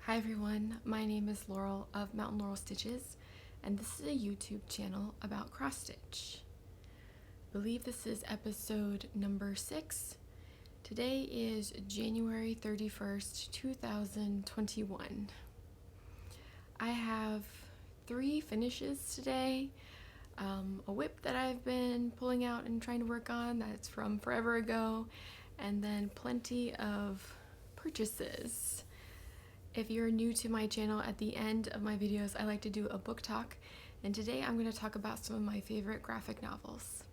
Hi everyone, my name is Laurel of Mountain Laurel Stitches, and this is a YouTube channel about cross stitch. I believe this is episode number 6. Today is January 31st, 2021. I have 3 finishes today. A whip that I've been pulling out and trying to work on that's from forever ago, and then plenty of purchases. If you're new to my channel, at the end of my videos I like to do a book talk, and today I'm going to talk about some of my favorite graphic novels.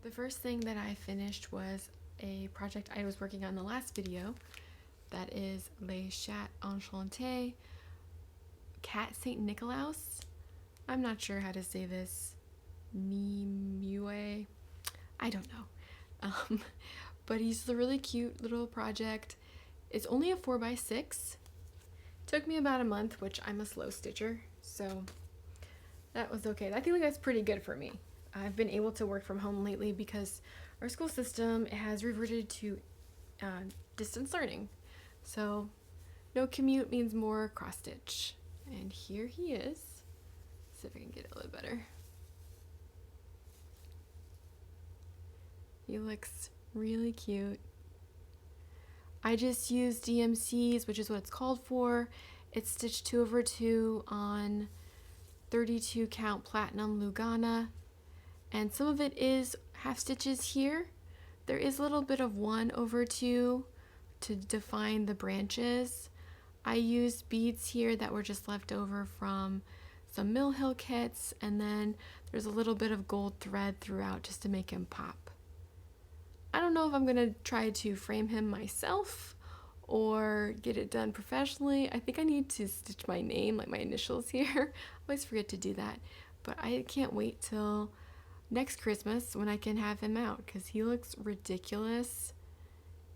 The first thing that I finished was a project I was working on in the last video. That is Les Chats Enchantes, Cat St. Nicolaus. I'm not sure how to say this. Nimue? I don't know. But he's a really cute little project. It's only a 4x6. Took me about a month, which I'm a slow stitcher, so that was okay. I feel like that's pretty good for me. I've been able to work from home lately because our school system has reverted to distance learning. So no commute means more cross stitch. And here he is. See if I can get it a little better. He looks really cute. I just used DMCs, which is what it's called for. It's stitched 2/2 on 32 count platinum Lugana, and some of it is half stitches here. There is a little bit of 1/2 to define the branches. I used beads here that were just left over from some Mill Hill kits, and then there's a little bit of gold thread throughout just to make him pop. I don't know if I'm gonna try to frame him myself or get it done professionally. I think I need to stitch my name, like my initials here. I always forget to do that, but I can't wait till next Christmas when I can have him out because he looks ridiculous,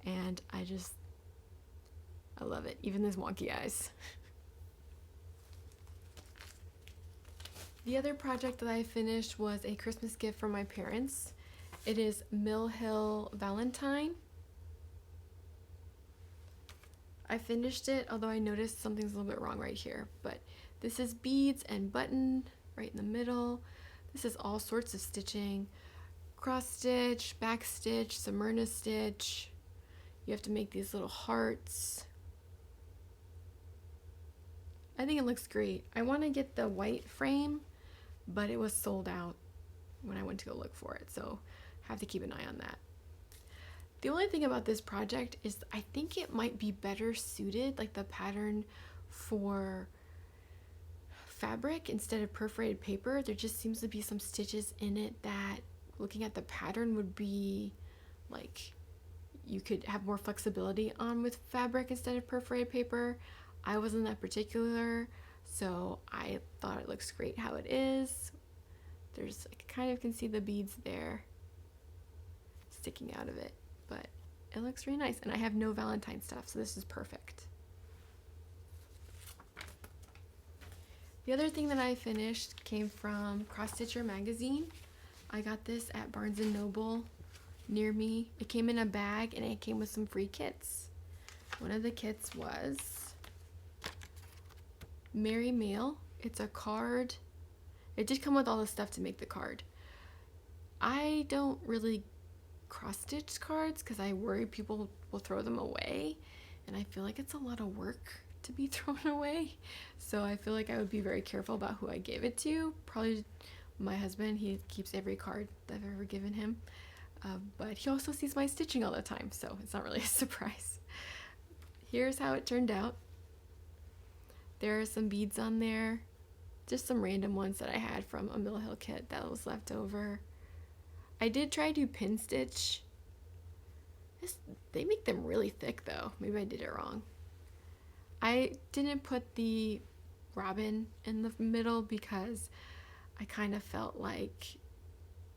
and I love it, even his wonky eyes. The other project that I finished was a Christmas gift from my parents. It is Mill Hill Valentine. I finished it, although I noticed something's a little bit wrong right here, but this is beads and button right in the middle. This is all sorts of stitching. Cross stitch, back stitch, Smyrna stitch. You have to make these little hearts. I think it looks great. I want to get the white frame, but it was sold out when I went to go look for it, so have to keep an eye on that. The only thing about this project is I think it might be better suited, like the pattern, for fabric instead of perforated paper. There just seems to be some stitches in it that, looking at the pattern, would be like you could have more flexibility on with fabric instead of perforated paper. I wasn't that particular, so I thought it looks great how it is. There's, I kind of can see the beads there sticking out of it, but it looks really nice, and I have no Valentine stuff, so this is perfect. The other thing that I finished came from Cross Stitcher magazine. I got this at Barnes & Noble near me. It came in a bag and it came with some free kits. One of the kits was Merry Mail. It's a card. It did come with all the stuff to make the card. I don't really cross-stitch cards because I worry people will throw them away, and I feel like it's a lot of work to be thrown away, so I feel like I would be very careful about who I gave it to. Probably my husband. He keeps every card that I've ever given him, but he also sees my stitching all the time, so it's not really a surprise. Here's how it turned out. There are some beads on there, just some random ones that I had from a Mill Hill kit that was left over. I did try to pin stitch. They make them really thick though. Maybe I did it wrong. I didn't put the robin in the middle because I kind of felt like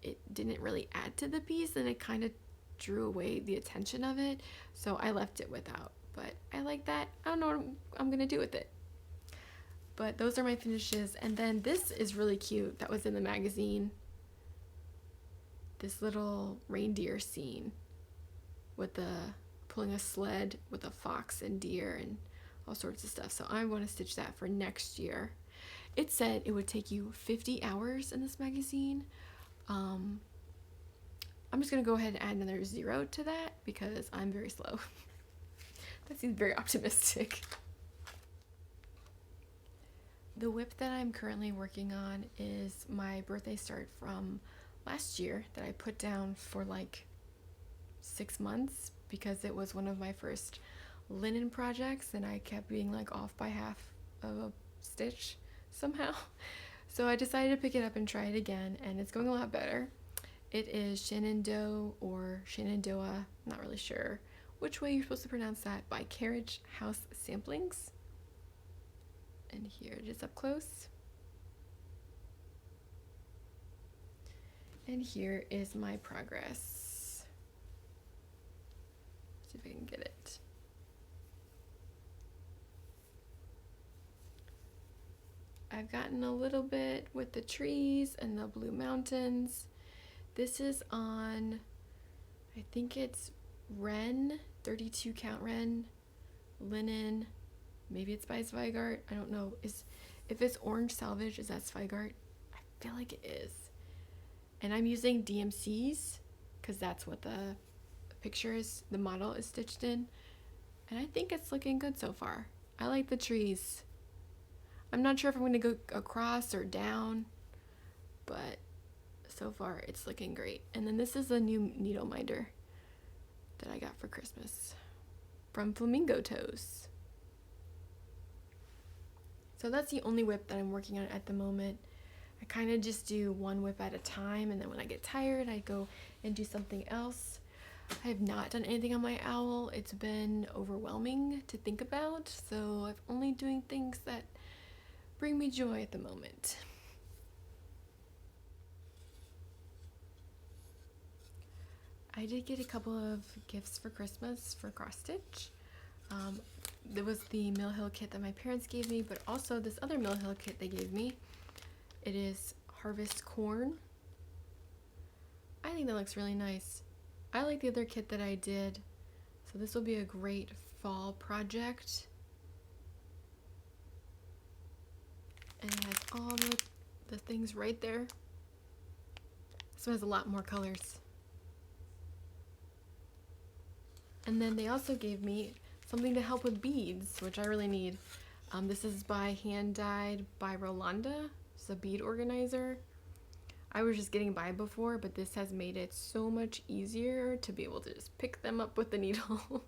it didn't really add to the piece, and it kind of drew away the attention of it, so I left it without. But I like that. I don't know what I'm gonna do with it. But those are my finishes, and then this is really cute. That was in the magazine. This little reindeer scene with the pulling a sled with a fox and deer and all sorts of stuff. So I want to stitch that for next year. It said it would take you 50 hours in this magazine. I'm just going to go ahead and add another 0 to that because I'm very slow. That seems very optimistic. The whip that I'm currently working on is my birthday start from last year that I put down for like 6 months because it was one of my first linen projects and I kept being like off by half of a stitch somehow. So I decided to pick it up and try it again, and it's going a lot better. It is Shenandoah or Shenandoah, not really sure which way you're supposed to pronounce that, by Carriage House Samplings. And here it is up close. And here is my progress. Let's see if I can get it. I've gotten a little bit with the trees and the blue mountains. This is on, I think it's Wren, 32 count Wren, linen. Maybe it's by Zweigart. I don't know. If it's orange salvage, is that Zweigart? I feel like it is. And I'm using DMCs because that's what the picture is, the model is stitched in. And I think it's looking good so far. I like the trees. I'm not sure if I'm going to go across or down, but so far it's looking great. And then this is a new needle minder that I got for Christmas from Flamingo Toes. So that's the only whip that I'm working on at the moment. I kind of just do one whip at a time, and then when I get tired, I go and do something else. I have not done anything on my owl. It's been overwhelming to think about, so I'm only doing things that bring me joy at the moment. I did get a couple of gifts for Christmas for cross stitch. There was the Mill Hill kit that my parents gave me, but also this other Mill Hill kit they gave me. It is Harvest Corn. I think that looks really nice. I like the other kit that I did, so this will be a great fall project. And it has all the things right there. This one has a lot more colors. And then they also gave me something to help with beads, which I really need. This is by Handdyed by Rolanda. It's a bead organizer. I was just getting by before, but this has made it so much easier to be able to just pick them up with the needle.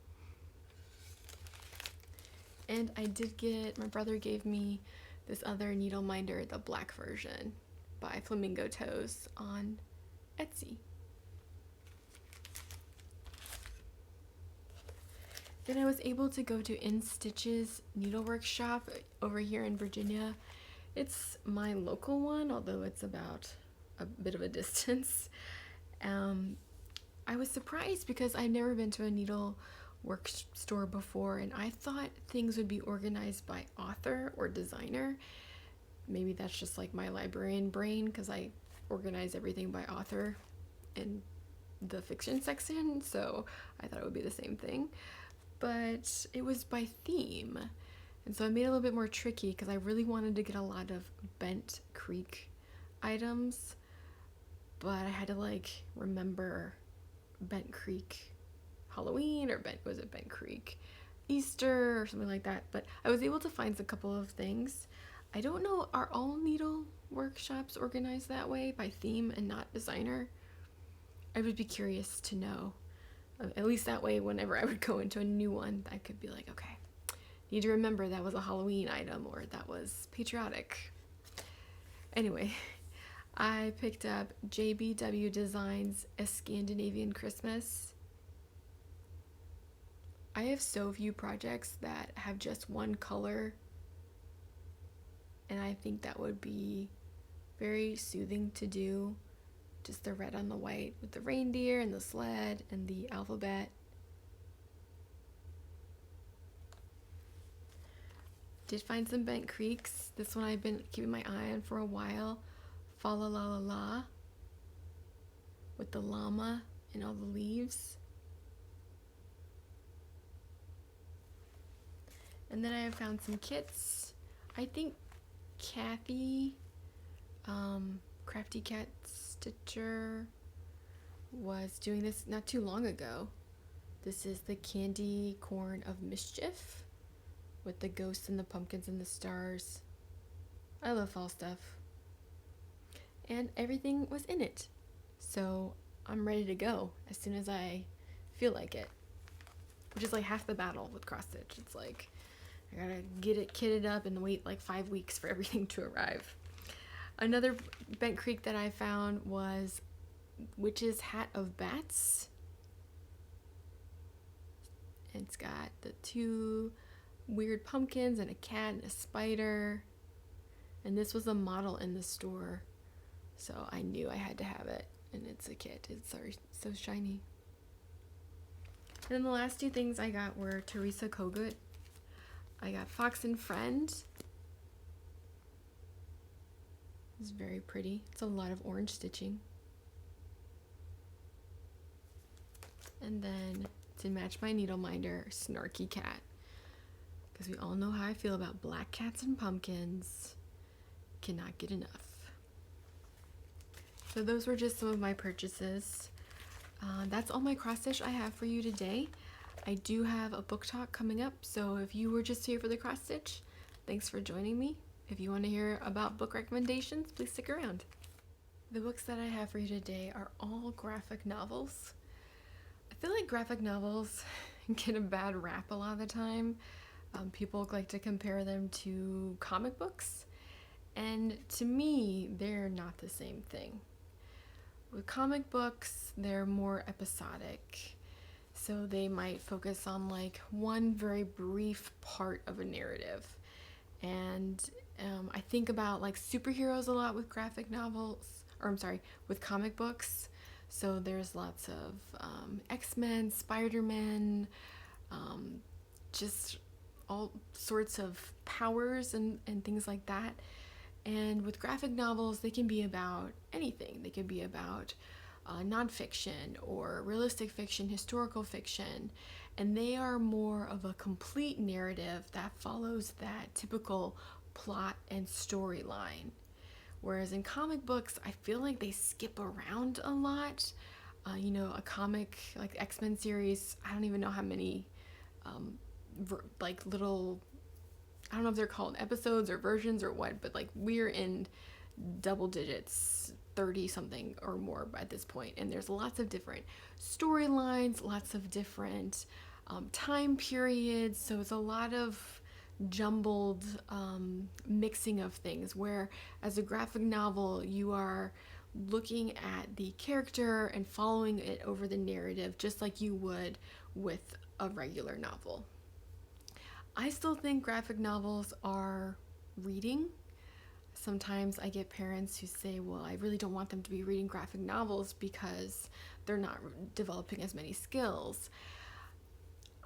And I did get, my brother gave me this other needle minder, the black version by Flamingo Toes on Etsy. Then I was able to go to Institches Needlework shop over here in Virginia. It's my local one, although it's about a bit of a distance. I was surprised because I've never been to a needlework store before, and I thought things would be organized by author or designer. Maybe that's just like my librarian brain because I organize everything by author in the fiction section, so I thought it would be the same thing. But it was by theme, and so it made it a little bit more tricky because I really wanted to get a lot of Bent Creek items, but I had to like remember Bent Creek Halloween, or was it Bent Creek Easter or something like that. But I was able to find a couple of things. I don't know, are all needle workshops organized that way by theme and not designer? I would be curious to know. At least that way, whenever I would go into a new one, I could be like, okay, need to remember that was a Halloween item or that was patriotic. Anyway, I picked up JBW Designs A Scandinavian Christmas. I have so few projects that have just one color, and I think that would be very soothing to do. Just the red on the white with the reindeer and the sled and the alphabet. Did find some Bent Creeks. This one I've been keeping my eye on for a while. Fa la la la la. With the llama and all the leaves. And then I found some kits. I think Kathy, Crafty Cat Stitcher, was doing this not too long ago. This is the candy corn of Mischief with the ghosts and the pumpkins and the stars. I love fall stuff. And everything was in it. So I'm ready to go as soon as I feel like it. Which is like half the battle with cross stitch. It's like I gotta get it kitted up and wait like 5 weeks for everything to arrive. Another Bent Creek that I found was Witch's Hat of Bats. It's got the 2 weird pumpkins and a cat and a spider. And this was a model in the store, so I knew I had to have it. And it's a kit. It's so shiny. And then the last 2 things I got were Teresa Kogut. I got Fox and Friend. It's very pretty. It's a lot of orange stitching. And then to match my needle minder, Snarky Cat. Because we all know how I feel about black cats and pumpkins. Cannot get enough. So those were just some of my purchases. That's all my cross stitch I have for you today. I do have a book talk coming up, so if you were just here for the cross stitch, thanks for joining me. If you want to hear about book recommendations, please stick around. The books that I have for you today are all graphic novels. I feel like graphic novels get a bad rap a lot of the time. People like to compare them to comic books, and to me, they're not the same thing. With comic books, they're more episodic, so they might focus on like one very brief part of a narrative. And I think about like superheroes a lot with graphic novels, or I'm sorry, with comic books. So there's lots of X-Men, Spider-Man, just all sorts of powers and things like that. And with graphic novels, they can be about anything. They can be about nonfiction or realistic fiction, historical fiction, and they are more of a complete narrative that follows that typical plot and storyline. Whereas in comic books, I feel like they skip around a lot. A comic like the X-Men series, I don't even know how many like little, I don't know if they're called episodes or versions or what, but like we're in double digits, 30 something or more at this point, and there's lots of different storylines, lots of different time periods, so it's a lot of jumbled mixing of things, where as a graphic novel you are looking at the character and following it over the narrative just like you would with a regular novel. I still think graphic novels are reading. Sometimes I get parents who say, well, I really don't want them to be reading graphic novels because they're not developing as many skills.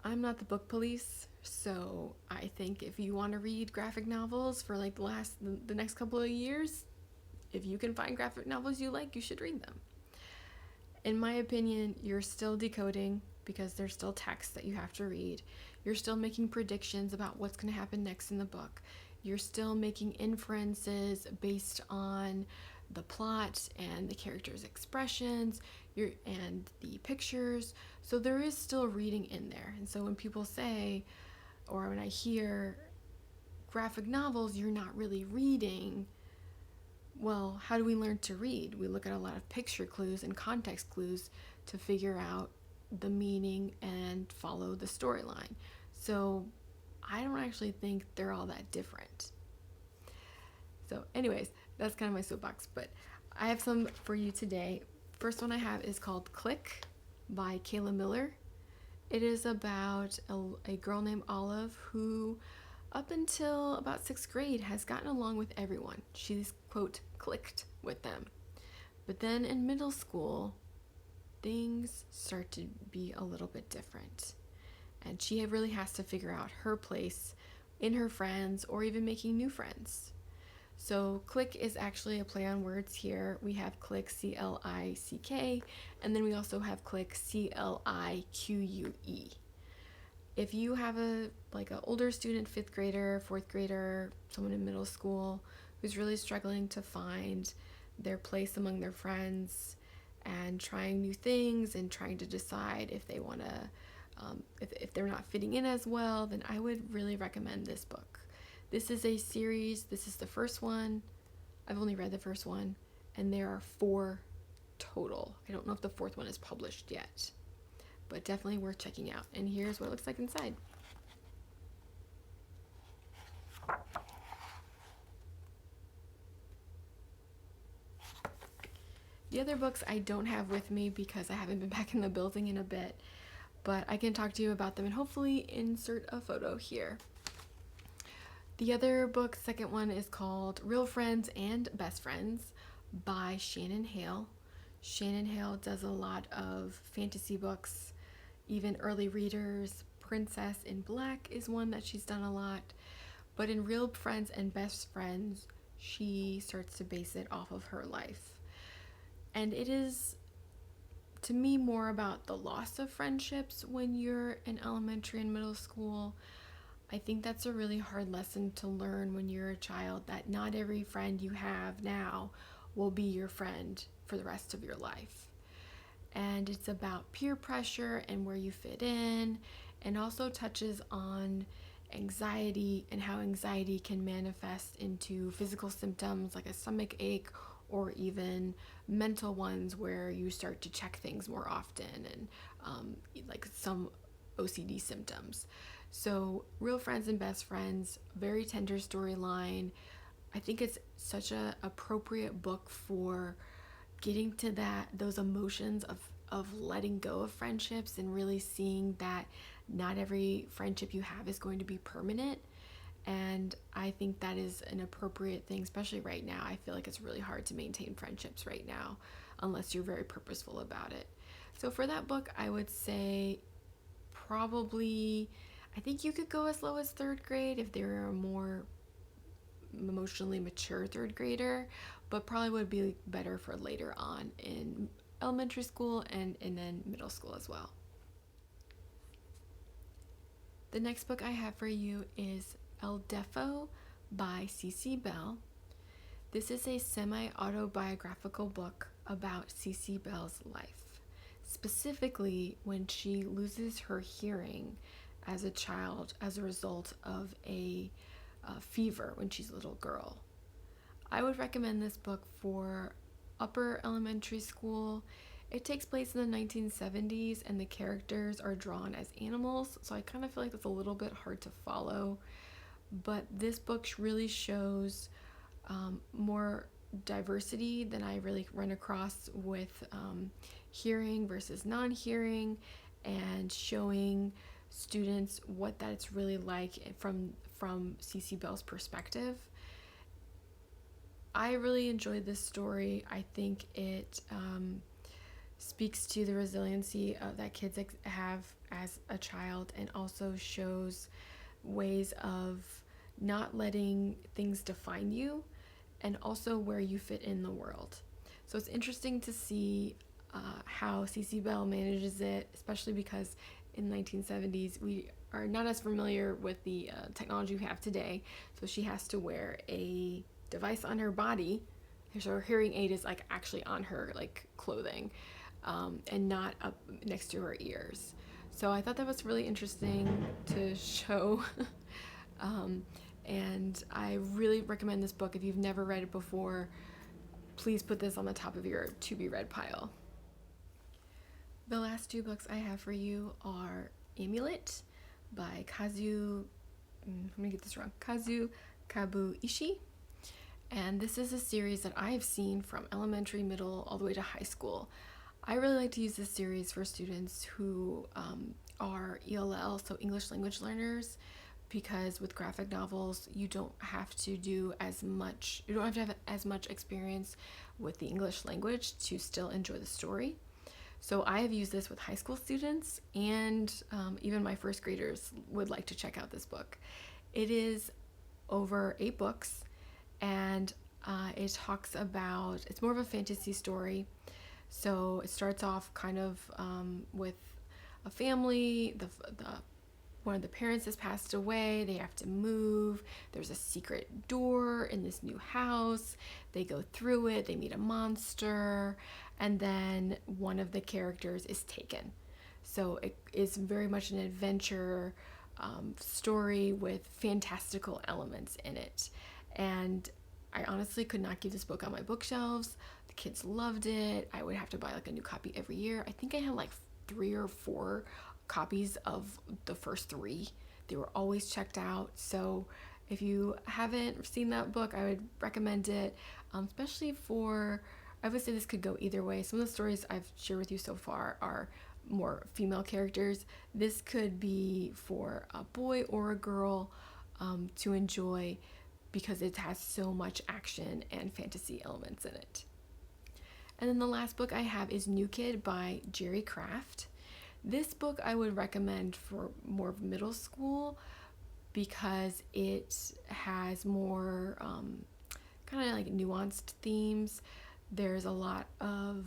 I'm not the book police, so I think if you want to read graphic novels for like the next couple of years, if you can find graphic novels you like, you should read them. In my opinion, you're still decoding because there's still text that you have to read. You're still making predictions about what's going to happen next in the book. You're still making inferences based on the plot and the characters' expressions and the pictures. So there is still reading in there. And so when people say, or when I hear graphic novels, you're not really reading, well, how do we learn to read? We look at a lot of picture clues and context clues to figure out the meaning and follow the storyline. So I don't actually think they're all that different. So anyways, that's kind of my soapbox, but I have some for you today. First one I have is called Click by Kayla Miller. It is about a girl named Olive who, up until about 6th grade, has gotten along with everyone. She's, quote, clicked with them. But then in middle school, things start to be a little bit different. And she really has to figure out her place in her friends or even making new friends. So click is actually a play on words here. We have click, C-L-I-C-K, and then we also have click, C-L-I-Q-U-E. If you have a like an older student, fifth grader, fourth grader, someone in middle school who's really struggling to find their place among their friends and trying new things and trying to decide if they want to, if they're not fitting in as well, then I would really recommend this book. This is a series. This is the first one. I've only read the first one, and there are 4 total. I don't know if the 4th one is published yet, but definitely worth checking out. And here's what it looks like inside. The other books I don't have with me because I haven't been back in the building in a bit, but I can talk to you about them and hopefully insert a photo here. The other book, second one, is called Real Friends and Best Friends by Shannon Hale. Shannon Hale does a lot of fantasy books, even early readers. Princess in Black is one that she's done a lot. But in Real Friends and Best Friends, she starts to base it off of her life. And it is, to me, more about the loss of friendships when you're in elementary and middle school. I think that's a really hard lesson to learn when you're a child, that not every friend you have now will be your friend for the rest of your life. And it's about peer pressure and where you fit in, and also touches on anxiety and how anxiety can manifest into physical symptoms like a stomach ache, or even mental ones where you start to check things more often, and like some OCD symptoms. So Real Friends and Best Friends, very tender storyline. I think it's such a appropriate book for getting to those emotions of letting go of friendships and really seeing that not every friendship you have is going to be permanent. And I think that is an appropriate thing, especially right now. I feel like it's really hard to maintain friendships right now unless you're very purposeful about it. So for that book, I would say probably, I think you could go as low as 3rd grade if they're a more emotionally mature 3rd grader, but probably would be better for later on in elementary school and then middle school as well. The next book I have for you is El Defo by C.C. Bell. This is a semi-autobiographical book about C.C. Bell's life, specifically when she loses her hearing as a child as a result of a fever when she's a little girl. I would recommend this book for upper elementary school. It takes place in the 1970s and the characters are drawn as animals, so I kind of feel like that's a little bit hard to follow. But this book really shows more diversity than I really run across with hearing versus non-hearing, and showing students what that's really like from C.C. Bell's perspective. I really enjoyed this story. I think it speaks to the resiliency that kids have as a child, and also shows ways of not letting things define you, and also where you fit in the world. So it's interesting to see how C.C. Bell manages it, especially because in the 1970s we are not as familiar with the technology we have today. So she has to wear a device on her body, so her hearing aid is like actually on her like clothing, and not up next to her ears. So I thought that was really interesting to show. And I really recommend this book. If you've never read it before, please put this on the top of your to be read pile. The last 2 books I have for you are Amulet by Kazu, I'm gonna get this wrong, Kazu Kabuishi. And this is a series that I've seen from elementary, middle, all the way to high school. I really like to use this series for students who are ELL, so English language learners, because with graphic novels, you don't have to have as much experience with the English language to still enjoy the story. So I have used this with high school students, and even my 1st graders would like to check out this book. It is over 8 books, and it talks about, it's more of a fantasy story. So it starts off kind of with a family. The one of the parents has passed away, they have to move, there's a secret door in this new house, they go through it, they meet a monster, and then one of the characters is taken. So it is very much an adventure story with fantastical elements in it. And I honestly could not keep this book on my bookshelves. The kids loved it. I would have to buy like a new copy every year. I think I had like 3 or 4 copies of the first 3. They were always checked out. So if you haven't seen that book, I would recommend it, especially for, I would say this could go either way. Some of the stories I've shared with you so far are more female characters. This could be for a boy or a girl to enjoy because it has so much action and fantasy elements in it. And then the last book I have is New Kid by Jerry Craft. This book I would recommend for more middle school because it has more kind of like nuanced themes. There's a lot of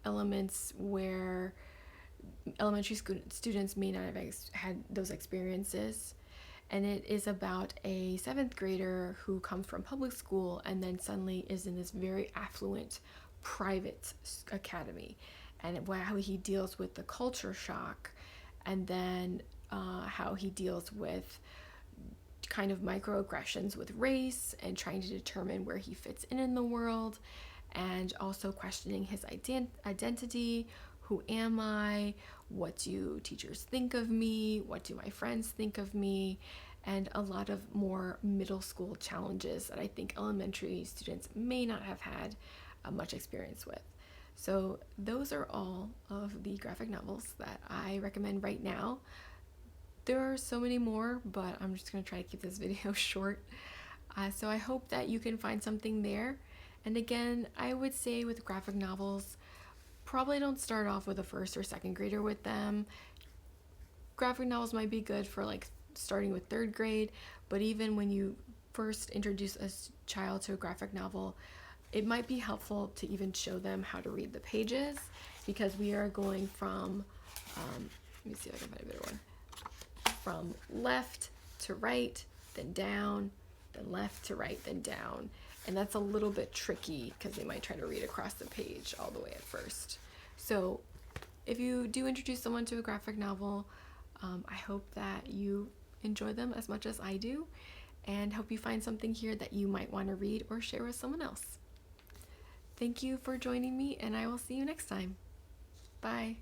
elements where elementary students may not have had those experiences. And it is about a 7th grader who comes from public school and then suddenly is in this very affluent private academy, and how he deals with the culture shock, and then how he deals with kind of microaggressions with race and trying to determine where he fits in the world, and also questioning his identity. Who am I? What do teachers think of me? What do my friends think of me? And a lot of more middle school challenges that I think elementary students may not have had much experience with. So those are all of the graphic novels that I recommend right now. There are so many more, but I'm just going to try to keep this video short. So I hope that you can find something there. And again, I would say with graphic novels, probably don't start off with a 1st or 2nd grader with them. Graphic novels might be good for like starting with 3rd grade, but even when you first introduce a child to a graphic novel, it might be helpful to even show them how to read the pages, because we are going from, let me see if I can find a better one, from left to right, then down, then left to right, then down. And that's a little bit tricky because they might try to read across the page all the way at first. So if you do introduce someone to a graphic novel, I hope that you enjoy them as much as I do, and hope you find something here that you might want to read or share with someone else. Thank you for joining me, and I will see you next time. Bye.